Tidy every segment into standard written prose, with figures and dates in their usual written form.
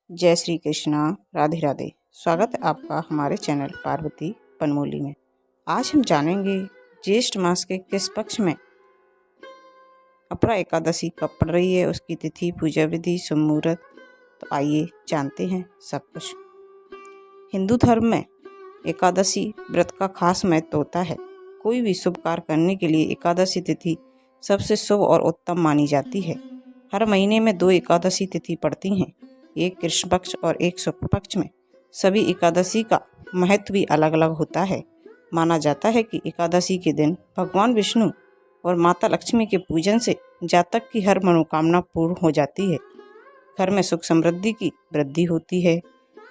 जय श्री कृष्णा। राधे राधे। स्वागत है आपका हमारे चैनल पार्वती पनमोली में। आज हम जानेंगे ज्येष्ठ मास के किस पक्ष में अपरा एकादशी कब पड़ रही है, उसकी तिथि, पूजा विधि, शुभ मुहूर्त। तो आइए जानते हैं सब कुछ। हिंदू धर्म में एकादशी व्रत का खास महत्व होता है। कोई भी शुभ कार्य करने के लिए एकादशी तिथि सबसे शुभ और उत्तम मानी जाती है। हर महीने में 2 एकादशी तिथि पड़ती हैं, एक कृष्ण पक्ष और एक शुक्ल पक्ष में। सभी एकादशी का महत्व भी अलग अलग होता है। माना जाता है कि एकादशी के दिन भगवान विष्णु और माता लक्ष्मी के पूजन से जातक की हर मनोकामना पूर्ण हो जाती है। घर में सुख समृद्धि की वृद्धि होती है,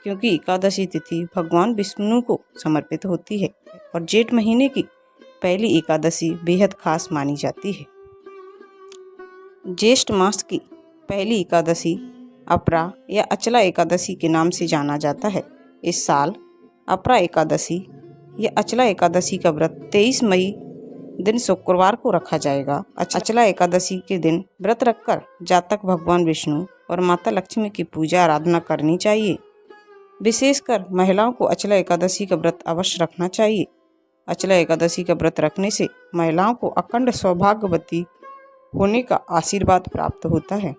क्योंकि एकादशी तिथि भगवान विष्णु को समर्पित होती है और जेठ महीने की पहली एकादशी बेहद खास मानी जाती है। ज्येष्ठ मास की पहली एकादशी अपरा या अचला एकादशी के नाम से जाना जाता है। इस साल अपरा एकादशी या अचला एकादशी का व्रत 23 मई दिन शुक्रवार को रखा जाएगा। अचला एकादशी के दिन व्रत रखकर जातक भगवान विष्णु और माता लक्ष्मी की पूजा आराधना करनी चाहिए। विशेषकर महिलाओं को अचला एकादशी का व्रत अवश्य रखना चाहिए। अचला एकादशी का व्रत रखने से महिलाओं को अखंड सौभाग्यवती होने का आशीर्वाद प्राप्त होता है।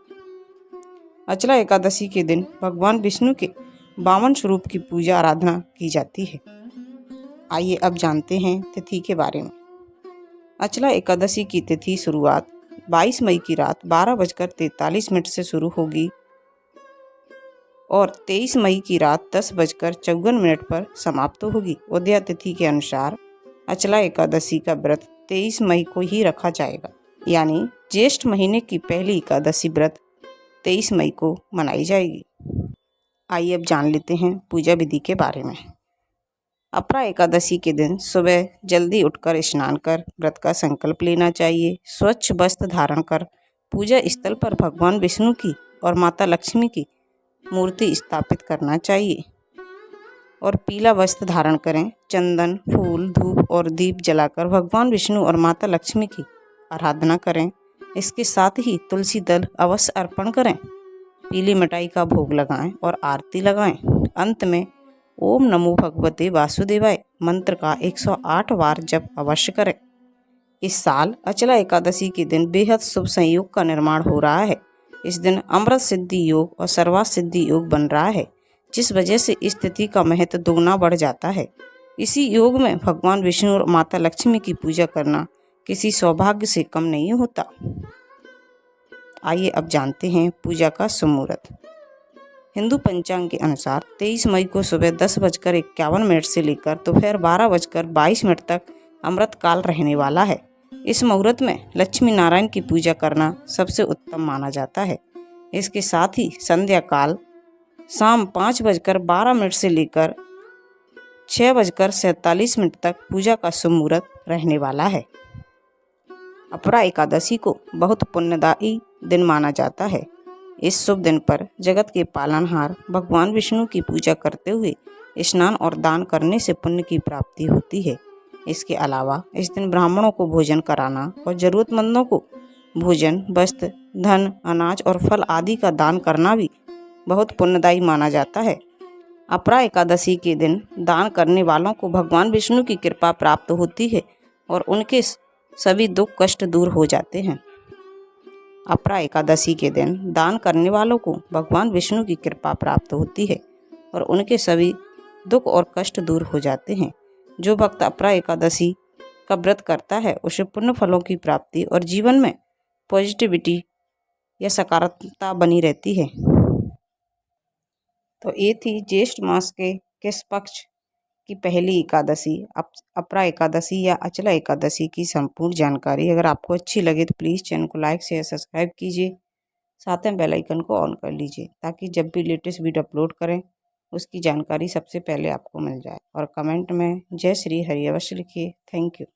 अचला एकादशी के दिन भगवान विष्णु के 52 स्वरूप की पूजा आराधना की जाती है। आइए अब जानते हैं तिथि के बारे में। अचला एकादशी की तिथि शुरुआत 22 मई की रात 12:43 से शुरू होगी और 23 मई की रात 10:54 पर समाप्त होगी। उदया तिथि के अनुसार अचला एकादशी का व्रत 23 मई को ही रखा जाएगा, यानी ज्येष्ठ महीने की पहली एकादशी व्रत 23 मई को मनाई जाएगी। आइए अब जान लेते हैं पूजा विधि के बारे में। अपरा एकादशी के दिन सुबह जल्दी उठकर स्नान कर व्रत का संकल्प लेना चाहिए। स्वच्छ वस्त्र धारण कर पूजा स्थल पर भगवान विष्णु की और माता लक्ष्मी की मूर्ति स्थापित करना चाहिए और पीला वस्त्र धारण करें। चंदन, फूल, धूप और दीप जलाकर भगवान विष्णु और माता लक्ष्मी की आराधना करें। इसके साथ ही तुलसी दल अवश्य अर्पण करें। पीली मिठाई का भोग लगाएं और आरती लगाएं। अंत में ओम नमो भगवते वासुदेवाय मंत्र का 108 बार जप अवश्य करें। इस साल अचला एकादशी के दिन बेहद शुभ संयोग का निर्माण हो रहा है। इस दिन अमृत सिद्धि योग और सर्वार्थ सिद्धि योग बन रहा है, जिस वजह से इस तिथि का महत्व दोगुना बढ़ जाता है। इसी योग में भगवान विष्णु और माता लक्ष्मी की पूजा करना किसी सौभाग्य से कम नहीं होता। आइए अब जानते हैं पूजा का शुभ मुहूर्त। हिंदू पंचांग के अनुसार 23 मई को सुबह 10:51 से लेकर दोपहर 12:22 तक अमृत काल रहने वाला है। इस मुहूर्त में लक्ष्मी नारायण की पूजा करना सबसे उत्तम माना जाता है। इसके साथ ही संध्या काल शाम 5:12 से लेकर 6:47 तक पूजा का शुभ मुहूर्त रहने वाला है। अपरा एकादशी को बहुत पुण्यदायी दिन माना जाता है। इस शुभ दिन पर जगत के पालनहार भगवान विष्णु की पूजा करते हुए स्नान और दान करने से पुण्य की प्राप्ति होती है। इसके अलावा इस दिन ब्राह्मणों को भोजन कराना और जरूरतमंदों को भोजन, वस्त्र, धन, अनाज और फल आदि का दान करना भी बहुत पुण्यदायी माना जाता है। अपरा एकादशी के दिन दान करने वालों को भगवान विष्णु की कृपा प्राप्त होती है और उनके सभी दुख कष्ट दूर हो जाते हैं। अपरा एकादशी के दिन दान करने वालों को भगवान विष्णु की कृपा प्राप्त होती है और उनके सभी दुख और कष्ट दूर हो जाते हैं। जो भक्त अपरा एकादशी का व्रत करता है उसे पुण्य फलों की प्राप्ति और जीवन में पॉजिटिविटी या सकारात्मकता बनी रहती है। तो ये थी ज्येष्ठ मास के किस पक्ष की पहली एकादशी, अपरा एकादशी या अचला एकादशी की संपूर्ण जानकारी। अगर आपको अच्छी लगे तो प्लीज़ चैनल को लाइक, शेयर, सब्सक्राइब कीजिए। साथ में बेल आइकन को ऑन कर लीजिए ताकि जब भी लेटेस्ट वीडियो अपलोड करें उसकी जानकारी सबसे पहले आपको मिल जाए। और कमेंट में जय श्री हरि अवश्य लिखिए। Thank you.